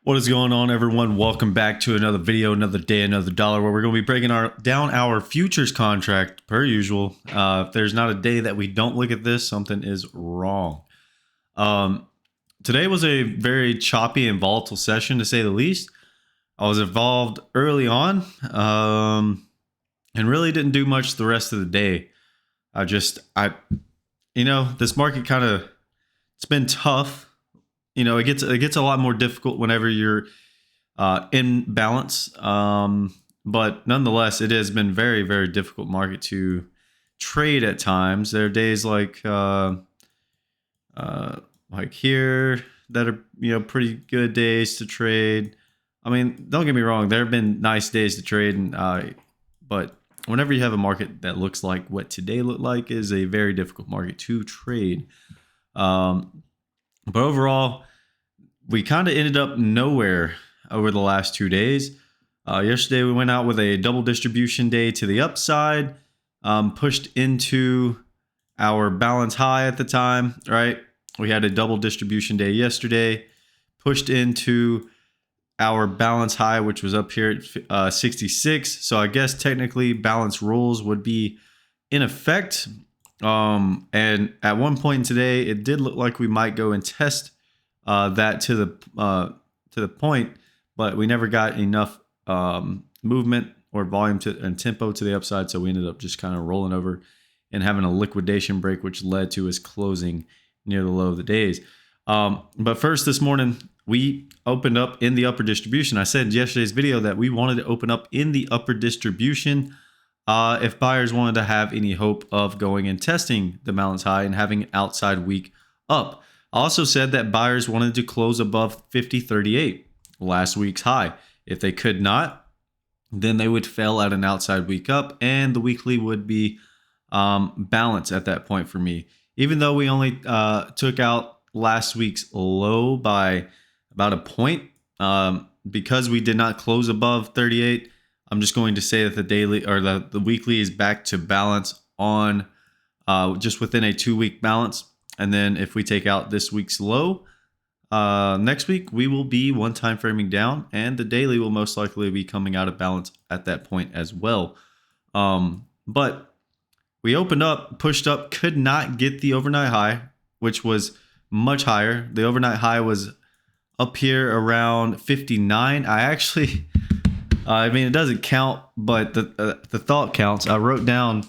What is going on, everyone? Welcome back to another video, another day, another dollar, where we're going to be breaking down our futures contract per usual. If there's not a day that we don't look at this, something is wrong. Um, Today was a very choppy and volatile session, to say the least. I was involved early on, and really didn't do much the rest of the day. This market it's been tough. It gets a lot more difficult whenever you're in balance. But nonetheless, it has been very, very difficult market to trade at times. There are days like here that are pretty good days to trade. I mean, don't get me wrong, there have been nice days to trade, but whenever you have a market that looks like what today looked like, is a very difficult market to trade. But overall, we kind of ended up nowhere over the last 2 days. Yesterday, we went out with a double distribution day to the upside, pushed into our balance high at the time, right? We had a double distribution day yesterday, pushed into our balance high, which was up here at 66. So I guess technically balance rules would be in effect. And at one point today, it did look like we might go and test that to the point, but we never got enough movement or volume and tempo to the upside, so we ended up just kind of rolling over and having a liquidation break, which led to us closing near the low of the days. But first, this morning we opened up in the upper distribution. I said in yesterday's video that we wanted to open up in the upper distribution if buyers wanted to have any hope of going and testing the balance high and having an outside week up. I also said that buyers wanted to close above 50.38, last week's high. If they could not, then they would fail at an outside week up, and the weekly would be balanced at that point for me. Even though we only took out last week's low by about a point, because we did not close above 38, I'm just going to say that the daily or the weekly is back to balance on just within a 2-week balance. And then if we take out this week's low, next week we will be one time framing down, and the daily will most likely be coming out of balance at that point as well. But we opened up, pushed up, could not get the overnight high, which was much higher. The overnight high was up here around 59. I actually, I mean, it doesn't count, but the thought counts. I wrote down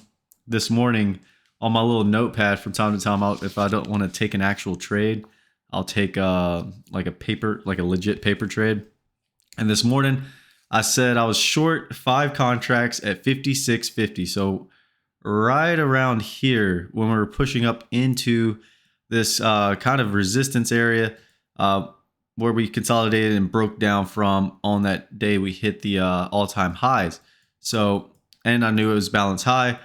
this morning on my little notepad from time to time, if I don't want to take an actual trade, I'll take like a legit paper trade. And this morning I said I was short 5 contracts at 56.50. So right around here when we were pushing up into this kind of resistance area where we consolidated and broke down from on that day we hit the all-time highs. So, and I knew it was balance high.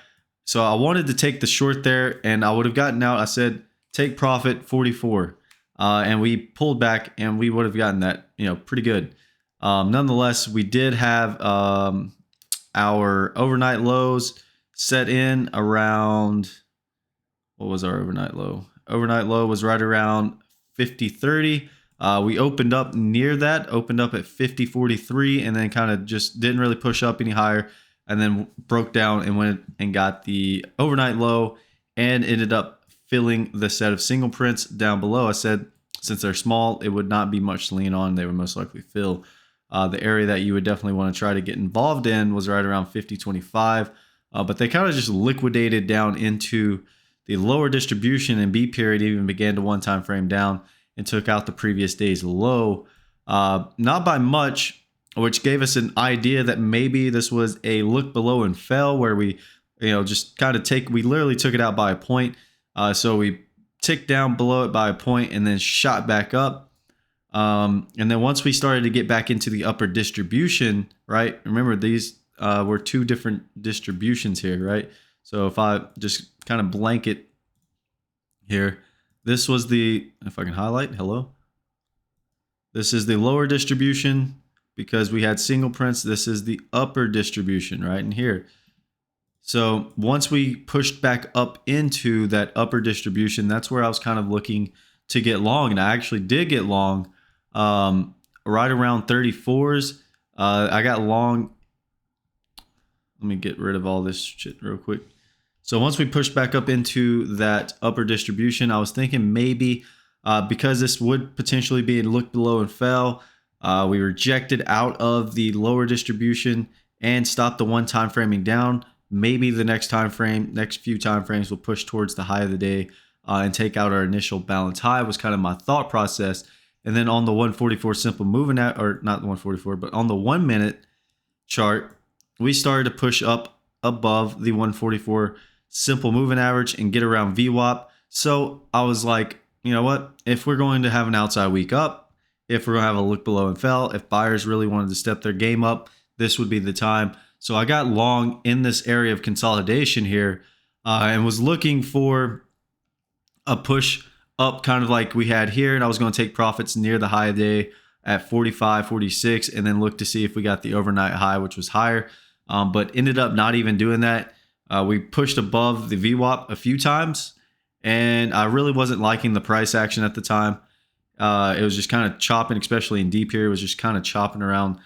So I wanted to take the short there, and I would have gotten out. I said, take profit 44. And we pulled back, and we would have gotten that, pretty good. Nonetheless, we did have our overnight lows set in around, what was our overnight low? Overnight low was right around 50.30. We opened up near that, opened up at 50.43, and then kind of just didn't really push up any higher, and then broke down and went and got the overnight low and ended up filling the set of single prints down below. I said, since they're small, it would not be much to lean on. They would most likely fill. The area that you would definitely want to try to get involved in was right around 50.25. But they kind of just liquidated down into the lower distribution, and B period even began to one-time frame down and took out the previous day's low. Not by much, which gave us an idea that maybe this was a look below and fell, where we, just kind of we literally took it out by a point. So we ticked down below it by a point and then shot back up. And then once we started to get back into the upper distribution, right? Remember, these were 2 different distributions here, right? So if I just kind of blanket here, this was if I can highlight, hello. This is the lower distribution because we had single prints. This is the upper distribution right in here. So once we pushed back up into that upper distribution, that's where I was kind of looking to get long. And I actually did get long right around 34s. I got long. Let me get rid of all this shit real quick. So once we pushed back up into that upper distribution, I was thinking maybe because this would potentially be a look below and fell, we rejected out of the lower distribution and stopped the one time framing down. Maybe the next few time frames will push towards the high of the day and take out our initial balance high was kind of my thought process. And then on the 144 simple moving at, or not the 144, but on the 1 minute chart, we started to push up above the 144 simple moving average and get around VWAP. So I was like, you know what? If we're going to have an outside week up, if we're going to have a look below and fell, if buyers really wanted to step their game up, this would be the time. So I got long in this area of consolidation here and was looking for a push up kind of like we had here. And I was going to take profits near the high of the day at 45, 46, and then look to see if we got the overnight high, which was higher. But ended up not even doing that. We pushed above the VWAP a few times, and I really wasn't liking the price action at the time. It was just kind of chopping, especially in deep here. It was just kind of chopping around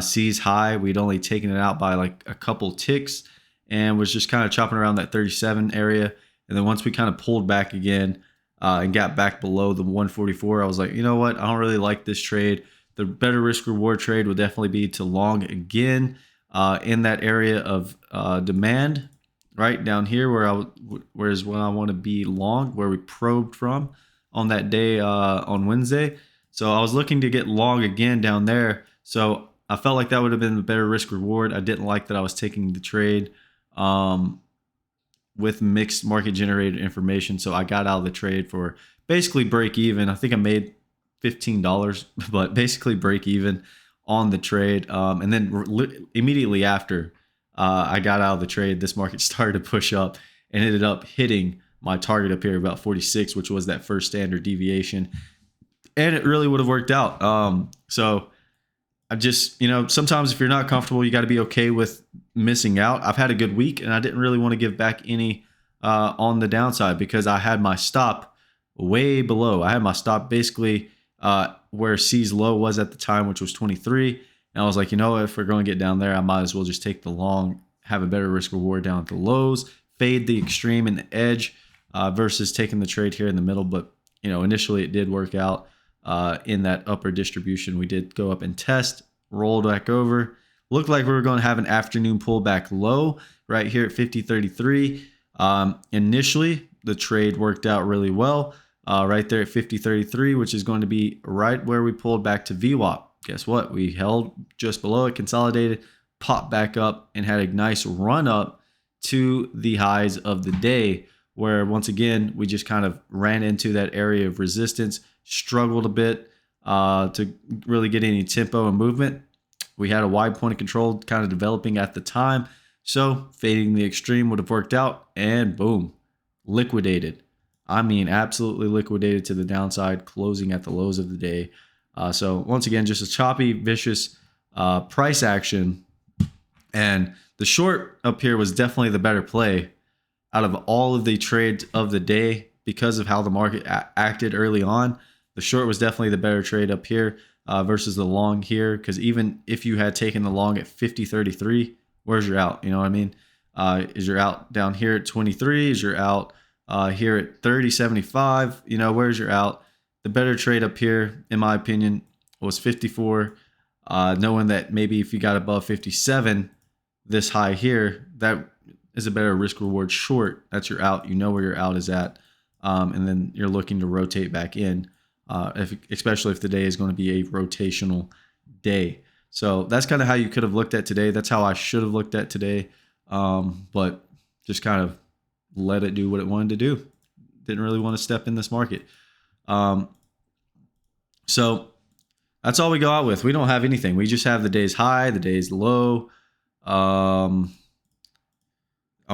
C's high. We'd only taken it out by like a couple ticks and was just kind of chopping around that 37 area. And then once we kind of pulled back again and got back below the 144, I was like, you know what? I don't really like this trade. The better risk reward trade would definitely be to long again in that area of demand right down here whereas when I want to be long, where we probed from on that day on Wednesday. So I was looking to get long again down there. So I felt like that would have been the better risk reward. I didn't like that I was taking the trade with mixed market generated information. So I got out of the trade for basically break even. I think I made $15, but basically break even on the trade. And then immediately after I got out of the trade, this market started to push up and ended up hitting my target up here about 46, which was that first standard deviation. And it really would have worked out. So I just, sometimes if you're not comfortable, you got to be okay with missing out. I've had a good week and I didn't really want to give back any on the downside because I had my stop way below. I had my stop basically where C's low was at the time, which was 23. And I was like, if we're going to get down there, I might as well just take the long, have a better risk reward down at the lows, fade the extreme and the edge versus taking the trade here in the middle. But, initially it did work out in that upper distribution. We did go up and test, rolled back over. Looked like we were going to have an afternoon pullback low right here at 50.33. Initially, the trade worked out really well right there at 50.33, which is going to be right where we pulled back to VWAP. Guess what? We held just below it, consolidated, popped back up, and had a nice run up to the highs of the day, where once again, we just kind of ran into that area of resistance, struggled a bit to really get any tempo and movement. We had a wide point of control kind of developing at the time. So fading the extreme would have worked out, and boom, liquidated. I mean, absolutely liquidated to the downside, closing at the lows of the day. So once again, just a choppy, vicious price action. And the short up here was definitely the better play out of all of the trades of the day because of how the market acted early on. The short was definitely the better trade up here versus the long here. Because even if you had taken the long at 50.33, where's your out? You know what I mean? Is your out down here at 23? Is your out here at 30.75? Where's your out? The better trade up here, in my opinion, was 54. Knowing that maybe if you got above 57, this high here, that is a better risk reward short. That's your out. You know where your out is at. And then you're looking to rotate back in, especially if the day is going to be a rotational day. So that's kind of how you could have looked at today. That's how I should have looked at today. But just kind of let it do what it wanted to do. Didn't really want to step in this market. So that's all we go out with. We don't have anything. We just have the day's high, the day's low. I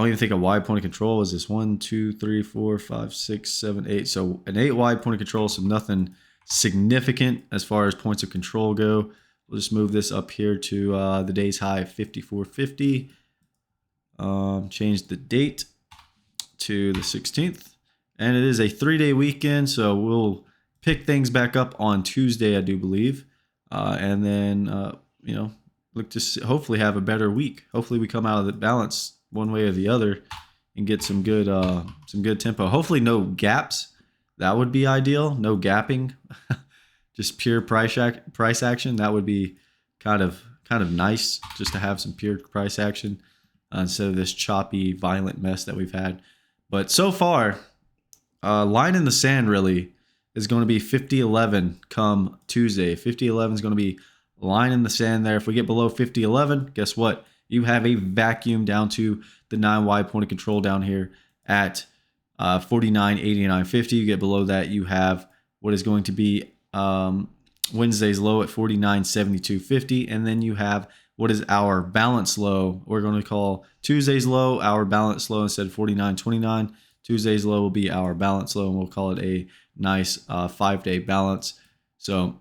don't even think a wide point of control is this 1, 2, 3, 4, 5, 6, 7, 8. So an 8 wide point of control. So nothing significant as far as points of control go. We'll just move this up here to the day's high of 54.50. Change the date to the 16th. And it is a 3-day weekend, so we'll pick things back up on Tuesday, I do believe. and then look to hopefully have a better week. Hopefully we come out of the balance one way or the other and get some good tempo. Hopefully no gaps. That would be ideal. No gapping. Just pure price action. That would be kind of nice just to have some pure price action instead of this choppy, violent mess that we've had. But so far, line in the sand really is going to be 50.11 come Tuesday. 50.11 is going to be line in the sand there. If we get below 50.11, guess what? You have a vacuum down to the 9Y point of control down here at 49.89.50. You get below that, you have what is going to be Wednesday's low at 49.72.50, and then you have what is our balance low. We're going to call Tuesday's low our balance low instead of 49.29. Tuesday's low will be our balance low, and we'll call it a nice 5-day balance. So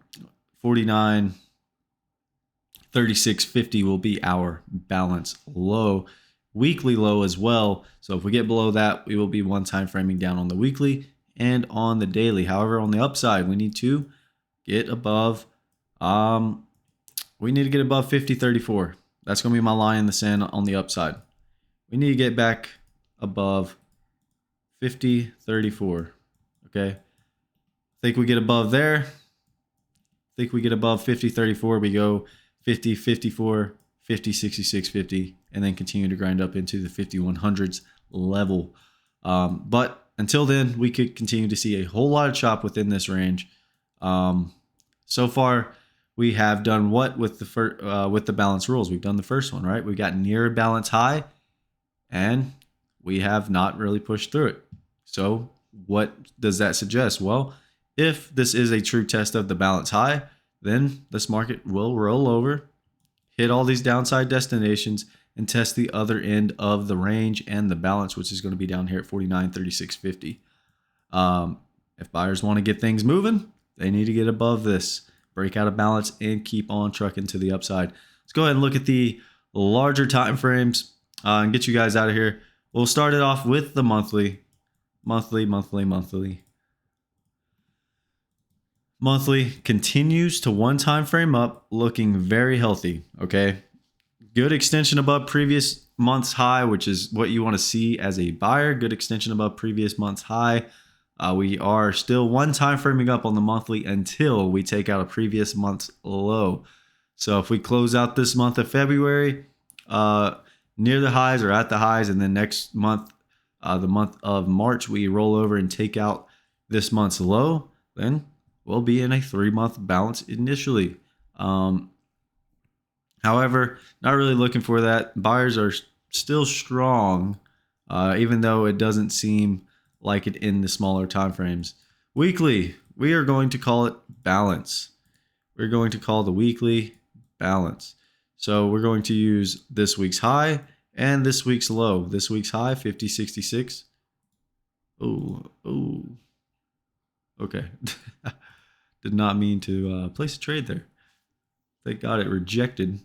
49.36.50 will be our balance low. Weekly low as well. So if we get below that, we will be one time framing down on the weekly and on the daily. However, on the upside, we need to get above 50.34. That's going to be my line in the sand on the upside. We need to get back above 50.34. Okay. Think we get above there. Think we get above 50.34. We go 50.54, 50.66.50, and then continue to grind up into the 5100s level. But until then, we could continue to see a whole lot of chop within this range. So far, we have done what with the balance rules? We've done the first one, right? We got near balance high, and we have not really pushed through it. So what does that suggest? Well, if this is a true test of the balance high, then this market will roll over, hit all these downside destinations, and test the other end of the range and the balance, which is going to be down here at 49.36.50. If buyers want to get things moving, they need to get above this, break out of balance, and keep on trucking to the upside. Let's go ahead and look at the larger time frames and get you guys out of here. We'll start it off with the monthly. Monthly continues to one time frame up, looking very healthy. Okay, good extension above previous month's high, which is what you want to see as a buyer. Good extension above previous month's high. We are still one time framing up on the monthly until we take out a previous month's low. So if we close out this month of February near the highs or at the highs, and then next month, the month of March, we roll over and take out this month's low, then we'll be in a 3-month balance initially. However, not really looking for that. Buyers are still strong, even though it doesn't seem like it in the smaller time frames. Weekly, we are going to call it balance. We're going to call the weekly balance. So we're going to use this week's high and this week's low. This week's high, 50.66. Oh. Okay. Did not mean to place a trade there. Thank God it rejected.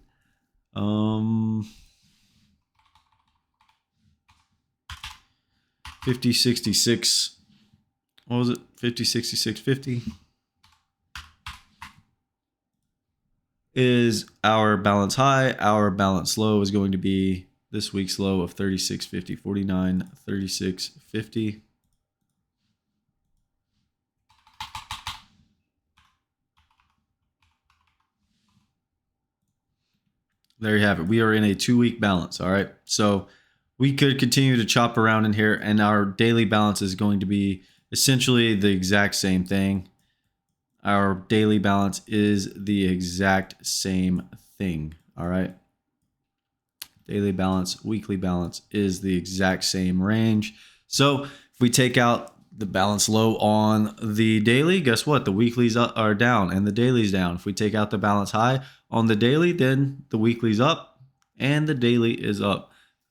50.66. What was it? 50.66.50 is our balance high. Our balance low is going to be this week's low of 36.50. 49.36.50. There you have it. We are in a 2-week balance. All right. So we could continue to chop around in here, and our daily balance is going to be essentially the exact same thing. Our daily balance is the exact same thing. All right. Daily balance, weekly balance is the exact same range. So if we take out the balance low on the daily, guess what? The weeklies are down and the daily's down. If we take out the balance high on the daily, then the weekly's up and the daily is up.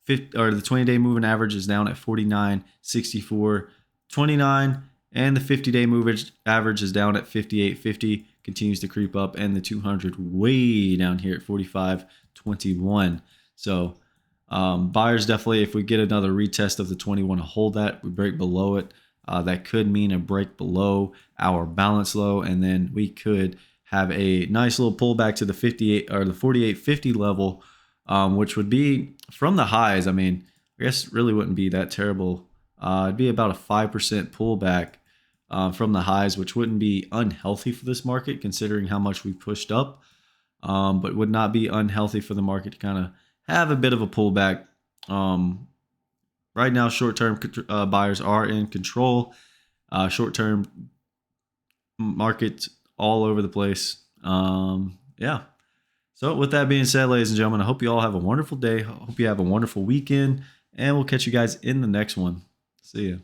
The 20-day moving average is down at 49.64.29, and the 50-day moving average is down at 58.50. Continues to creep up, and the 200 way down here at 45.21. So buyers definitely, if we get another retest of the 20, want to hold that. We break below it. That could mean a break below our balance low, and then we could have a nice little pullback to the 58 or the 48.50 level, which would be from the highs. I mean, I guess it really wouldn't be that terrible. It'd be about a 5% pullback from the highs, which wouldn't be unhealthy for this market considering how much we pushed up, but would not be unhealthy for the market to kind of have a bit of a pullback. Right now, short-term buyers are in control. Short-term market all over the place. Yeah. So with that being said, ladies and gentlemen, I hope you all have a wonderful day. I hope you have a wonderful weekend, and we'll catch you guys in the next one. See ya.